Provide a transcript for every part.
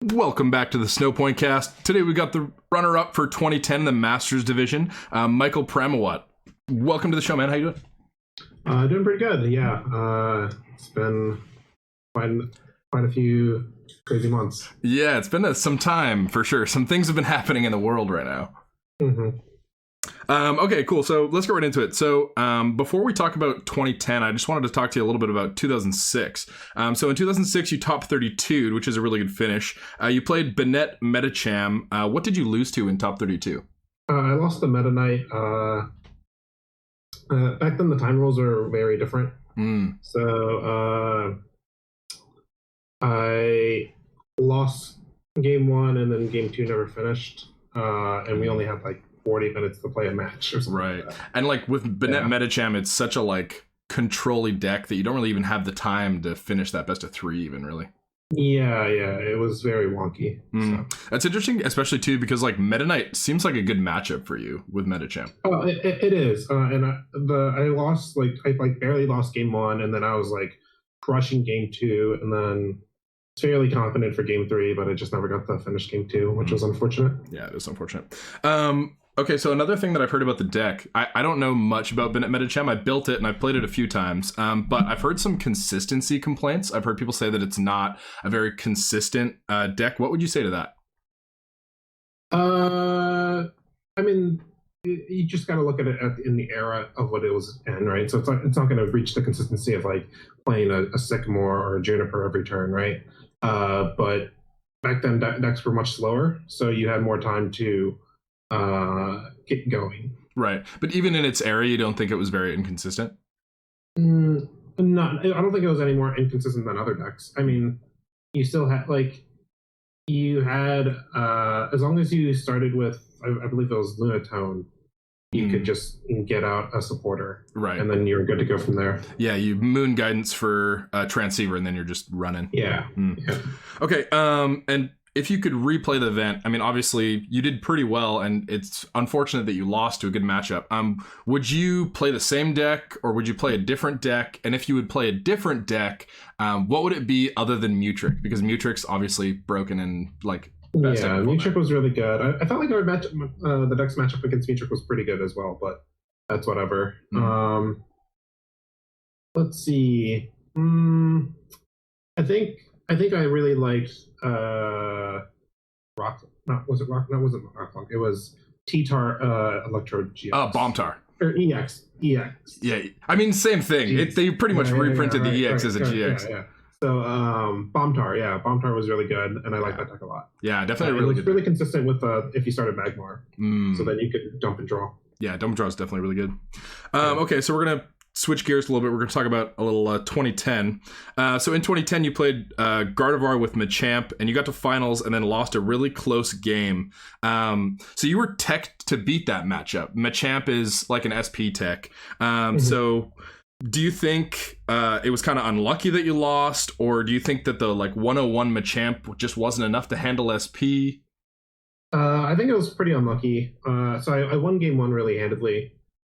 Welcome back to the Snowpoint Cast. Today we got the runner-up for 2010 in the Masters Division, Michael Pramawat. Welcome to the show, man. How you doing? Doing pretty good. Yeah, it's been quite a few crazy months. Yeah, it's been some time for sure. Some things have been happening in the world right now. Mm-hmm. Okay, cool. So let's get right into it. So before we talk about 2010, I just wanted to talk to you a little bit about 2006. So in 2006, you top 32, which is a really good finish. You played Medicham. What did you lose to in top 32? I lost the Meta Knight. Back then, the time rules were very different. So I lost game one, and then game two never finished. And we only had like 40 minutes to play a match or something. Right. Like that. And like with Medicham, it's such a like control-y deck that you don't really even have the time to finish that best of three even, really. Yeah, it was very wonky. So. That's interesting, especially too, because like Meta Knight seems like a good matchup for you with Medicham. Oh, it is. And I lost, I barely lost game one, and then I was like crushing game two, and then fairly confident for game three, but I just never got to finish game two, which was unfortunate. Yeah, it is unfortunate. Okay, so another thing that I've heard about the deck, I don't know much about Medicham. I built it and I played it a few times, but I've heard some consistency complaints. I've heard people say that it's not a very consistent deck. What would you say to that? I mean, you just got to look at it in the era of what it was in, right? So it's not going to reach the consistency of like playing a Sycamore or a Juniper every turn, right? But back then decks were much slower, so you had more time to get going. Right. But even in its area, you don't think it was very inconsistent? I don't think it was any more inconsistent than other decks. I mean, you still had as long as you started with, I believe it was Lunatone, you could just get out a supporter. Right. And then you're good to go from there. Yeah, you Moon Guidance for Transceiver, and then you're just running. Yeah. Yeah. Okay, and if you could replay the event, I mean, obviously you did pretty well, and it's unfortunate that you lost to a good matchup. Would you play the same deck, or would you play a different deck? And if you would play a different deck, what would it be other than Mutrick? Because Mutrick's obviously broken and like best. Yeah, Mutrick was really good. I felt like our the deck's matchup against Mutrick was pretty good as well, but that's whatever. Let's see. I think I really liked Rock. Was it Rock? No, it wasn't Rock. It was T-Tar Electro GX. Bombtar. Or EX. Yeah, I mean, same thing. They pretty much reprinted the EX as a GX. Yeah. So Bombtar, Bombtar was really good, and I like that deck a lot. Yeah, definitely really good. Really consistent with if you started Magmar, so then you could dump and draw. Yeah, dump and draw is definitely really good. Okay, so we're gonna switch gears a little bit. We're going to talk about a little 2010. So in 2010, you played Gardevoir with Machamp, and you got to finals and then lost a really close game. So you were teched to beat that matchup. Machamp is like an SP tech. So do you think it was kind of unlucky that you lost, or do you think that the 101 Machamp just wasn't enough to handle SP? I think it was pretty unlucky. So I won game one really handedly.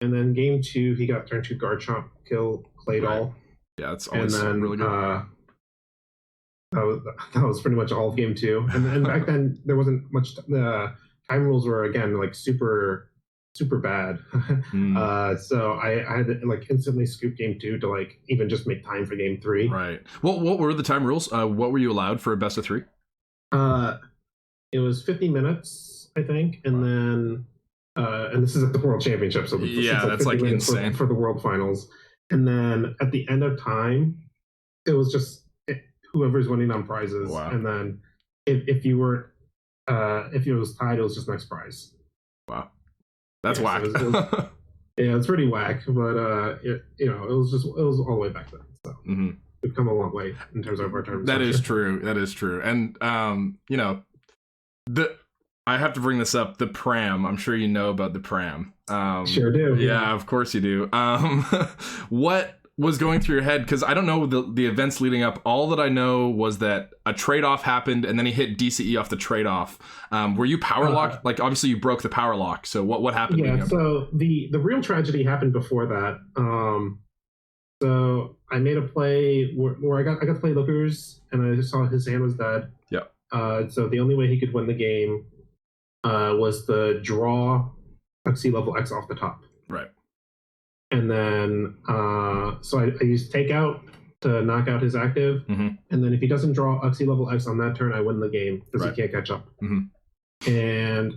And then game two, he got turn two Garchomp, kill Claydol. Right. Yeah, that's always really good. That was pretty much all of game two. And back then, there wasn't much. The time rules were, again, super bad. So I had to instantly scoop game two to even just make time for game three. Right. What were the time rules? What were you allowed for a best of three? It was 50 minutes, I think. And then... and this is at the World Championship, so that's insane for the World Finals. And then at the end of time, it was just whoever's winning on prizes. Wow. And then if you were if it was tied, it was just next prize. Wow, that's whack. So it's pretty whack. But it was all the way back then. So we've come a long way in terms of our terms. That is true. And I have to bring this up. The Pram. I'm sure you know about the Pram. Sure do. Yeah, of course you do. What was going through your head? Because I don't know the events leading up. All that I know was that a trade-off happened, and then he hit DCE off the trade-off. Were you power locked? Obviously you broke the power lock. So what happened? Yeah. So the real tragedy happened before that. So I made a play where I got to play Lookers, and I just saw his hand was dead. Yeah. So the only way he could win the game was to draw Uxie level X off the top. Right. And then, so I used Takeout to knock out his active. Mm-hmm. And then if he doesn't draw Uxie level X on that turn, I win the game because he can't catch up. Mm-hmm. And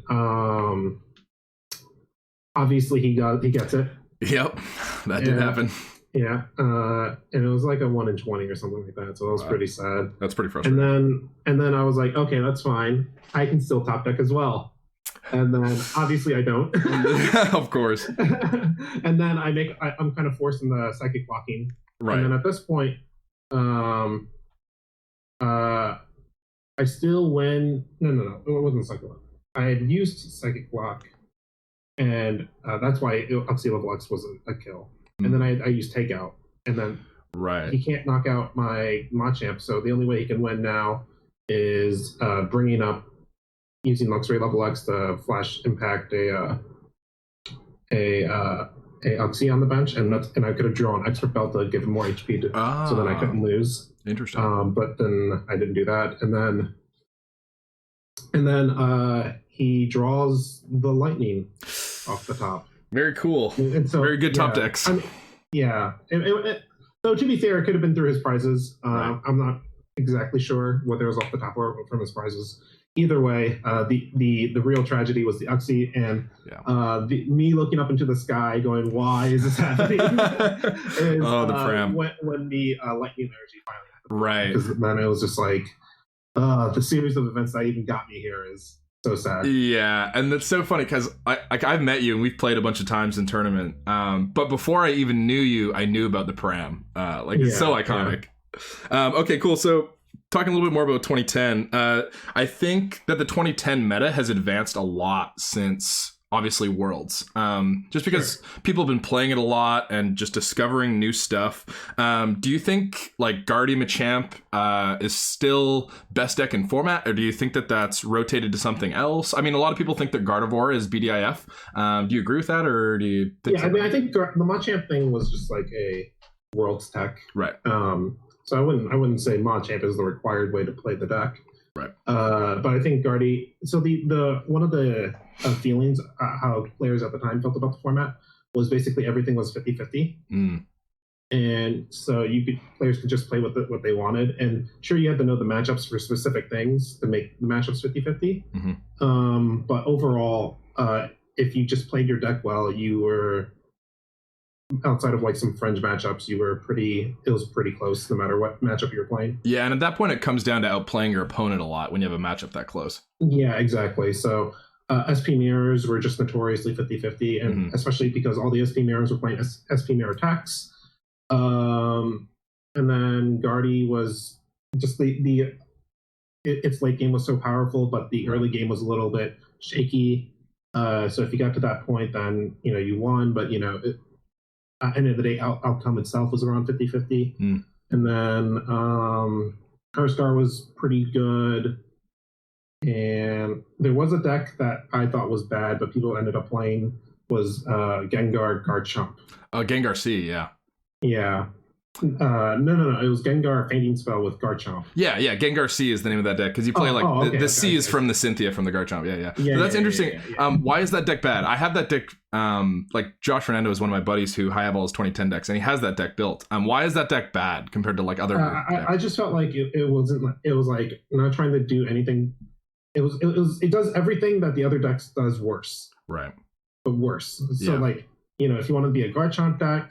obviously he gets it. Yep, that did happen. Yeah, and it was like a 1 in 20 or something like that. So that was pretty sad. That's pretty frustrating. And then I was like, okay, that's fine. I can still top deck as well. And then obviously I don't. Of course. And then I'm kind of forced in the psychic blocking. Right. And then at this point, I still win. No, it wasn't psychic block. I had used psychic block, and that's why Uxie level X was a kill. And then I used Takeout, and then he can't knock out my Machamp, so the only way he can win now is bringing up, using Luxray level X to flash impact a Uxie on the bench, and I could have drawn Expert Belt to give him more HP, so then I couldn't lose. Interesting. But then I didn't do that, and then he draws the Lightning off the top. Very cool. And so, very good top decks. I mean, yeah. So to be fair, it could have been through his prizes. I'm not exactly sure whether it was off the top or from his prizes. Either way, the real tragedy was the Uxie, and me looking up into the sky going, why is this happening? The Pram. When the Lightning Energy finally happened. Right. Because then it was just like, the series of events that even got me here is so sad. Yeah, and that's so funny because I've met you and we've played a bunch of times in tournament. But before I even knew you, I knew about the Pram. It's so iconic. Yeah. Okay, cool. So talking a little bit more about 2010, I think that the 2010 meta has advanced a lot since obviously Worlds. Just because people have been playing it a lot and just discovering new stuff. Do you think like Guardy Machamp is still best deck in format, or do you think that that's rotated to something else? I mean, a lot of people think that Gardevoir is BDIF. Do you agree with that, or do you think I mean, I think the Machamp thing was just like a Worlds tech. Right. So I wouldn't say Machamp is the required way to play the deck. Right. But I think Guardy. So the one of the feelings how players at the time felt about the format was basically everything was 50-50. And so players could just play what they wanted. And sure, you had to know the matchups for specific things to make the matchups 50-50. But overall, if you just played your deck well, you were, outside of like some fringe matchups, it was pretty close no matter what matchup you were playing. Yeah, and at that point it comes down to outplaying your opponent a lot when you have a matchup that close. Yeah, exactly. So SP mirrors were just notoriously 50-50, and especially because all the SP mirrors were playing SP mirror attacks. And then Guardy was just its late game was so powerful, but the early game was a little bit shaky. So if you got to that point, then you won, but end of the day, outcome itself was around 50-50. And then Carstar was pretty good. And there was a deck that I thought was bad, but people ended up playing, was Gengar Garchomp. Gengar C, yeah. Yeah. No. It was Gengar Fainting Spell with Garchomp. Yeah. Gengar C is the name of that deck because you play the C is from the Cynthia from the Garchomp. Yeah. So that's interesting. Yeah. Why is that deck bad? I have that deck. Like Josh Fernando is one of my buddies who I have all his 2010 decks, and he has that deck built. Why is that deck bad compared to like other? I just felt like it wasn't. It was like not trying to do anything. It does everything that the other decks does worse. Right. But worse. So like if you want to be a Garchomp deck.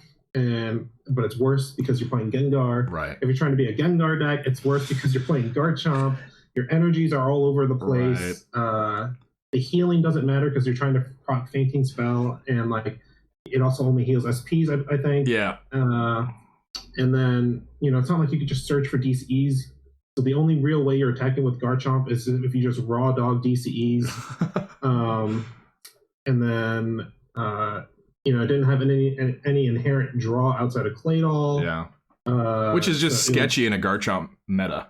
But it's worse because you're playing Gengar. Right. If you're trying to be a Gengar deck, it's worse because you're playing Garchomp. Your energies are all over the place. Right. The healing doesn't matter because you're trying to proc Fainting Spell, and like it also only heals SPs, I think. Yeah. And then it's not like you could just search for DCEs. So the only real way you're attacking with Garchomp is if you just raw dog DCEs. And then it didn't have any inherent draw outside of Claydol. Yeah. Which is just sketchy in a Garchomp meta.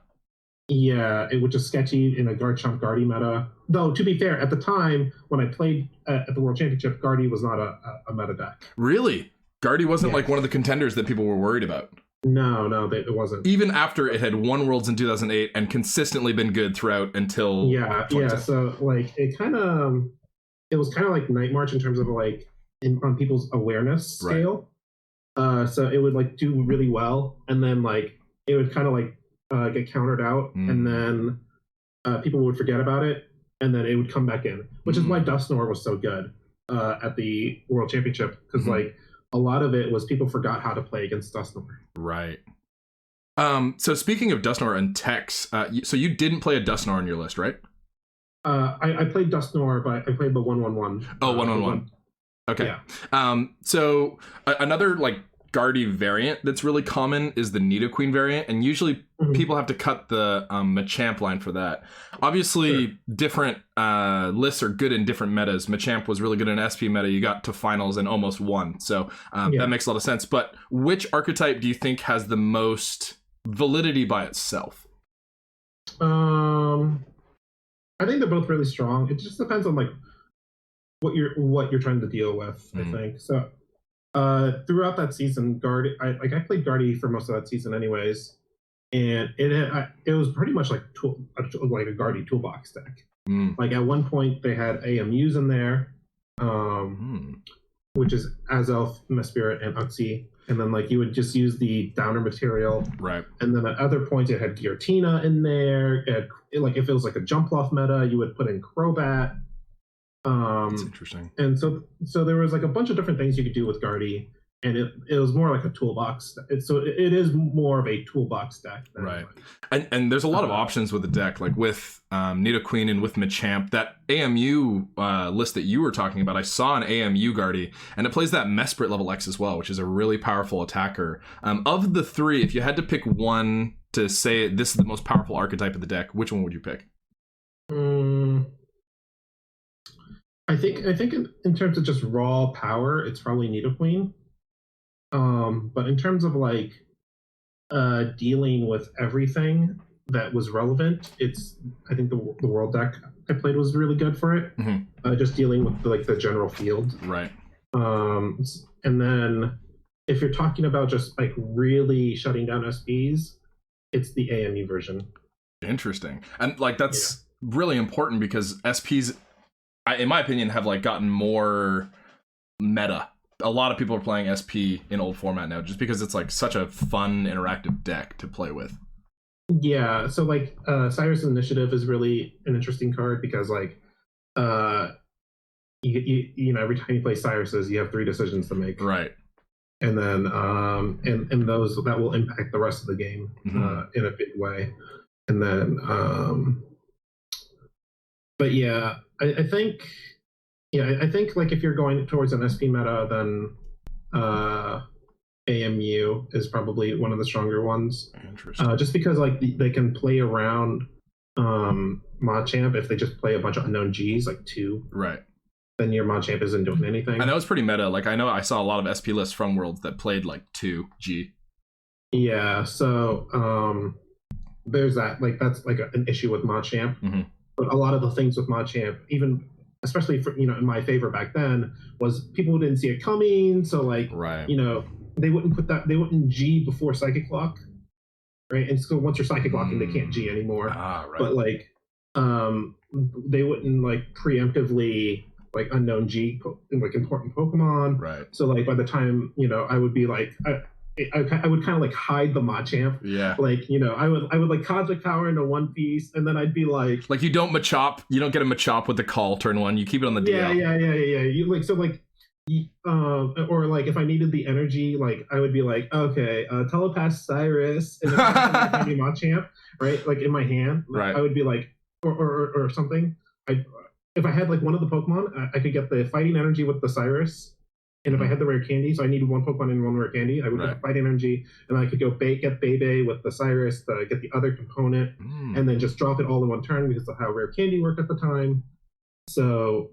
Yeah, it was just sketchy in a Garchomp Guardy meta. Though, to be fair, at the time, when I played at the World Championship, Guardy was not a meta deck. Really? Guardy wasn't like one of the contenders that people were worried about? No, it wasn't. Even after it had won Worlds in 2008 and consistently been good throughout until Yeah. 2010. So like it was kind of like Night March in terms of like on people's awareness scale. So it would like do really well, and then like it would kind of like get countered out, and then people would forget about it, and then it would come back in, which is why Dusknoir was so good at the World Championship, because like a lot of it was people forgot how to play against Dusknoir. Right. So speaking of Dusknoir and techs, so you didn't play a Dusknoir on your list, right? I played Dusknoir, but I played the 1/1/1. Oh, 1/1/1. Okay. Yeah. So another like Guardy variant that's really common is the Nidoqueen variant, and usually people have to cut the Machamp line for that. Obviously, different lists are good in different metas. Machamp was really good in SP meta. You got to finals and almost won, so that makes a lot of sense. But which archetype do you think has the most validity by itself? I think they're both really strong. It just depends on like what you're trying to deal with. I think so. Throughout that season, I played Guardy for most of that season, anyways, and it was pretty much like a Guardy toolbox deck. Like at one point, they had AMUs in there, which is Azelf, Mespirit, and Uxie, and then like you would just use the downer material, right? And then at other points, it had Giratina in there. Like if it was like a jump off meta, you would put in Crobat. That's interesting. And so there was like a bunch of different things you could do with Guardy, and it was more like a toolbox. It is more of a toolbox deck, right? And there's a lot of options with the deck, like with Nidoqueen and with Machamp. That AMU list that you were talking about, I saw an AMU Guardy, and it plays that Mesprit level X as well, which is a really powerful attacker. Of the three, if you had to pick one to say this is the most powerful archetype of the deck, which one would you pick? I think in terms of just raw power, it's probably Nidoqueen. But in terms of like dealing with everything that was relevant, I think the world deck I played was really good for it. Just dealing with the general field. Right. And then if you're talking about just like really shutting down SPs, it's the AME version. Interesting. And like that's really important because SPs, in my opinion, have like gotten more meta. A lot of people are playing SP in old format now just because it's like such a fun interactive deck to play with. Yeah, so like Cyrus Initiative is really an interesting card because like you know every time you play Cyrus's you have 3 decisions to make. Right. And then and those that will impact the rest of the game in a big way. And then but yeah, I think like if you're going towards an SP meta, then AMU is probably one of the stronger ones. Interesting. Just because like they can play around Machamp if they just play a bunch of unknown Gs, like 2. Right. Then your Machamp isn't doing anything. And that was pretty meta. Like I know I saw a lot of SP lists from Worlds that played like 2 G. Yeah, so there's that. Like that's like an issue with Machamp. But a lot of the things with Machamp, even especially for, in my favor back then, was people didn't see it coming. So like, right. They wouldn't G before Psychic Lock, right? And so once you're Psychic Locking, they can't G anymore. Right. But like, they wouldn't like preemptively like unknown G like important Pokemon. Right. So like by the time I would be like. I would kind of like hide the Machamp. Yeah. Like, I would like Cosmic Power into one piece, and then I'd be like you don't Machop. You don't get a Machop with the call turn 1. You keep it on the DL. Yeah. You like so like, or like if I needed the energy, like I would be like, okay, Telepath Cyrus, and then I would Machamp, right? Like in my hand, right? I would be like, or something. If I had like one of the Pokemon, I could get the fighting energy with the Cyrus. And if I had the rare candy, so I needed one Pokemon and one rare candy, I would get the fight energy, and I could go get Bebe with the Cyrus to get the other component, and then just drop it all in one turn because of how rare candy worked at the time. So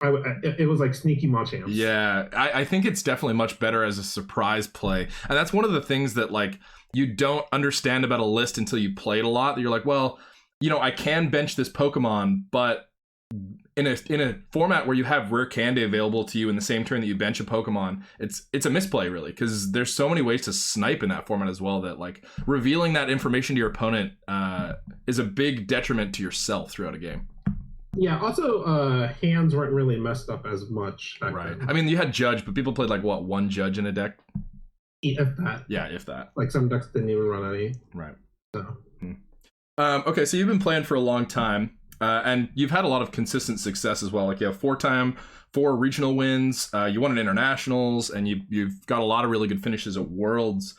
it was like sneaky Machamps. Yeah, I think it's definitely much better as a surprise play, and that's one of the things that like you don't understand about a list until you play it a lot. You're like, well, I can bench this Pokemon, but in a format where you have rare candy available to you in the same turn that you bench a Pokemon, it's a misplay really, because there's so many ways to snipe in that format as well, that like revealing that information to your opponent is a big detriment to yourself throughout a game. Yeah, also hands weren't really messed up as much back Right. then. I mean, you had Judge, but people played like what, one Judge in a deck? If that. Yeah, if that. Like some decks didn't even run any. Right. So. Okay, so you've been playing for a long time, and you've had a lot of consistent success as well. Like you have 4 regional wins, you won at internationals, and you've got a lot of really good finishes at Worlds.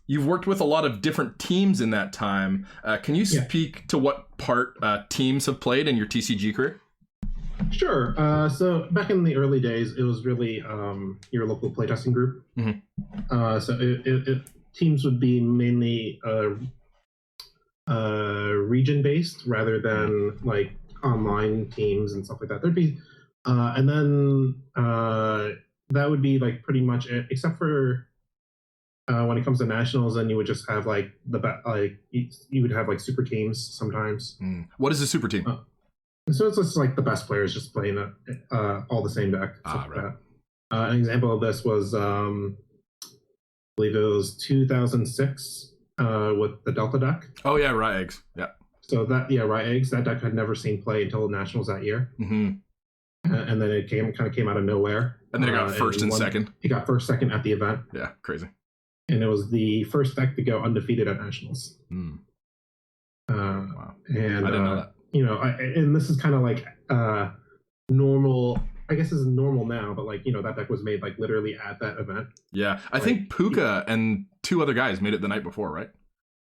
You've worked with a lot of different teams in that time. Can you speak to what part teams have played in your TCG career? Sure. So back in the early days, it was really your local playtesting group. Mm-hmm. So teams would be mainly region based rather than like online teams and stuff like that. There'd be and then that would be like pretty much it, except for when it comes to nationals, then you would just have like you would have like super teams sometimes. What is a super team? So it's just like the best players just playing all the same deck. Right. Like that. An example of this was I believe it was 2006 with the Delta deck. Oh yeah, Rye Eggs. Yeah. So Rye Eggs. That deck had never seen play until nationals that year. Mm-hmm. And then it kind of came out of nowhere. And then it got first and second. It got first, second at the event. Yeah, crazy. And it was the first deck to go undefeated at nationals. Wow. And I didn't know that. And this is kind of like normal. I guess this is normal now, but like that deck was made like literally at that event. Yeah, I think Puka and 2 other guys made it the night before, right?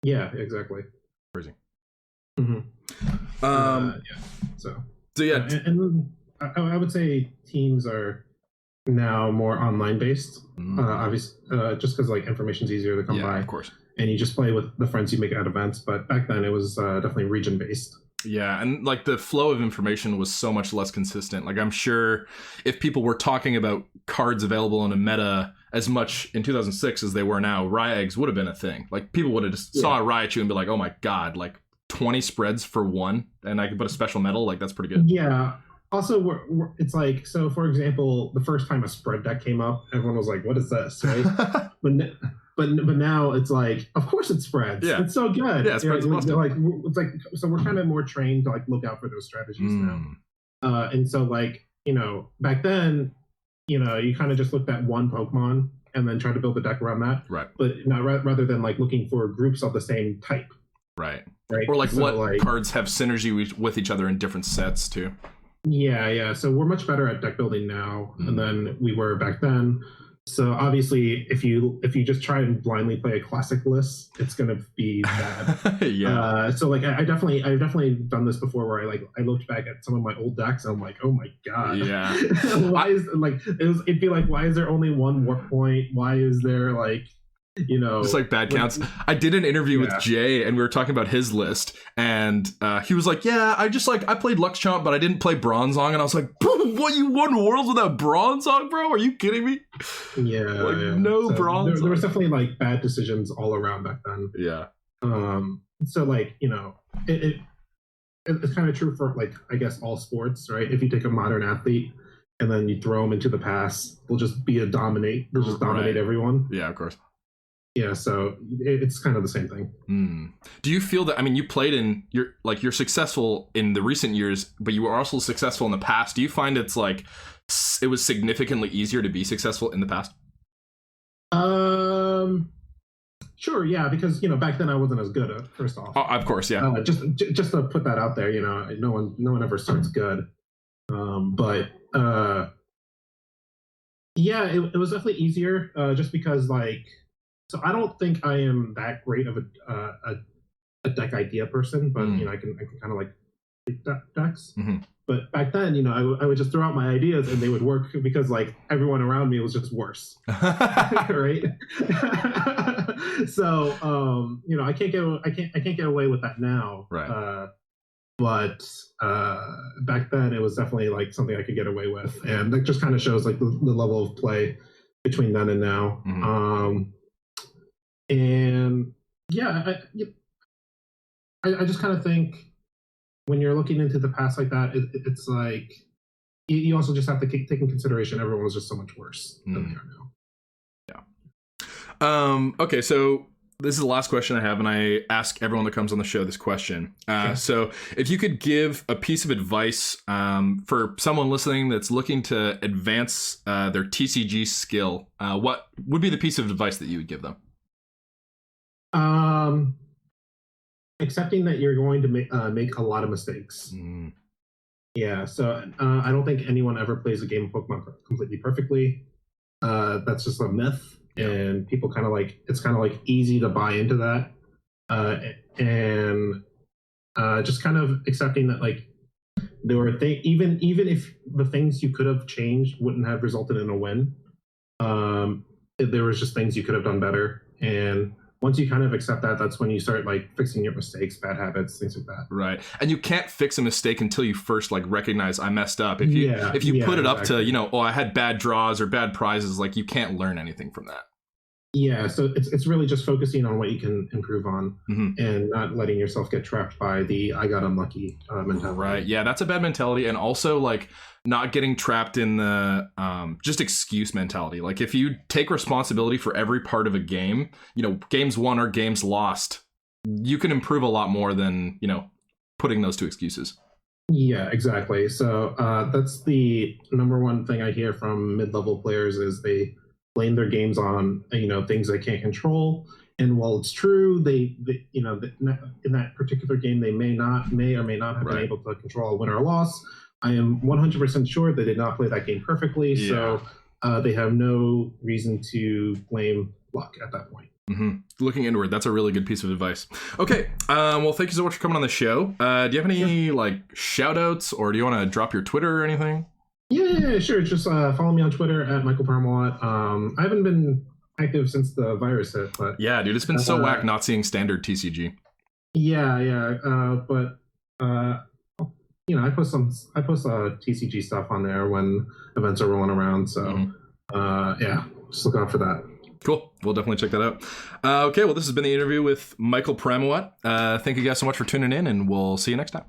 Yeah, exactly. Crazy. Mm-hmm. Yeah. So yeah, and I would say teams are now more online based. Obviously, just because like information's easier to come by. Of course. And you just play with the friends you make at events. But back then, it was definitely region based. Yeah, and like the flow of information was so much less consistent. Like I'm sure if people were talking about cards available in a meta as much in 2006 as they were now, Rye Eggs would have been a thing. Like people would have just saw a Raichu and be like, oh my god, like 20 spreads for one, and I could put a special medal. Like that's pretty good. Yeah. Also, it's like, so for example, the first time a spread deck came up, everyone was like, what is this, right? But now it's like, of course it spreads. Yeah. It's so good. Yeah, spreads like it's like, so we're kind of more trained to like look out for those strategies now. And so like, back then, you kind of just looked at one Pokemon and then tried to build a deck around that. Right. But not rather than like looking for groups of the same type. Right. Right. Or like what cards have synergy with each other in different sets too. Yeah. So we're much better at deck building now than we were back then. So obviously, if you just try and blindly play a classic list, it's gonna be bad. Yeah. So like I've definitely done this before, where I looked back at some of my old decks and I'm like, oh my god. Yeah. It'd be like, why is there only one warp point? Why is there like, just like bad counts. I did an interview with Jay and we were talking about his list, and he was like, yeah, I played Luxchamp, but I didn't play Bronzong. And I was like, what, you won Worlds without Bronzong, bro? Are you kidding me? Yeah. No so Bronzong. There was definitely like bad decisions all around back then. Yeah. So like, it's kind of true for like, I guess all sports, right? If you take a modern athlete and then you throw them into the past, they'll just dominate everyone. Yeah, of course. Yeah, so it's kind of the same thing. Do you feel that, I mean, you played in, you're successful in the recent years, but you were also successful in the past. Do you find it's like, it was significantly easier to be successful in the past? Sure, yeah, because, back then I wasn't as good at, first off. Oh, of course, yeah. Just to put that out there, no one ever starts good. But yeah, it was definitely easier, just because like, so I don't think I am that great of a deck idea person, but I can kind of like pick decks. But back then, I would just throw out my ideas and they would work because like everyone around me was just worse, right? So I can't get away with that now, right? But back then it was definitely like something I could get away with, and that just kind of shows like the level of play between then and now. And yeah, I just kind of think, when you're looking into the past like that, it's like you also just have to take in consideration everyone was just so much worse than they are now. Yeah. Okay, so this is the last question I have, and I ask everyone that comes on the show this question. So if you could give a piece of advice for someone listening that's looking to advance their TCG skill, what would be the piece of advice that you would give them? Accepting that you're going to make a lot of mistakes. Yeah, so I don't think anyone ever plays a game of Pokemon completely perfectly. That's just a myth. And people kind of like, it's kind of like easy to buy into that, and just kind of accepting that like there were even if the things you could have changed wouldn't have resulted in a win, there was just things you could have done better. And once you kind of accept that, that's when you start like fixing your mistakes, bad habits, things like that. Right. And you can't fix a mistake until you first like recognize I messed up. If you put it up to, I had bad draws or bad prizes, like you can't learn anything from that. Yeah, so it's really just focusing on what you can improve on, and not letting yourself get trapped by the I got unlucky mentality. Right. Yeah, that's a bad mentality. And also like not getting trapped in the just excuse mentality. Like if you take responsibility for every part of a game, games won or games lost, you can improve a lot more than, putting those to excuses. Yeah, exactly. So that's the number one thing I hear from mid-level players is they blame their games on things they can't control. And while it's true, they in that particular game they may or may not have been able to control a win or a loss. I am 100% sure they did not play that game perfectly, so they have no reason to blame luck at that point. Looking inward, that's a really good piece of advice. Okay, well, thank you so much for coming on the show. Do you have any shout outs, or do you want to drop your Twitter or anything? Yeah, sure. Just follow me on Twitter at Michael Pramawat. I haven't been active since the virus hit, but yeah, dude, it's been so whack not seeing standard TCG. But I post TCG stuff on there when events are rolling around. So just look out for that. Cool. We'll definitely check that out. Okay, well, this has been the interview with Michael Pramawat. Thank you guys so much for tuning in, and we'll see you next time.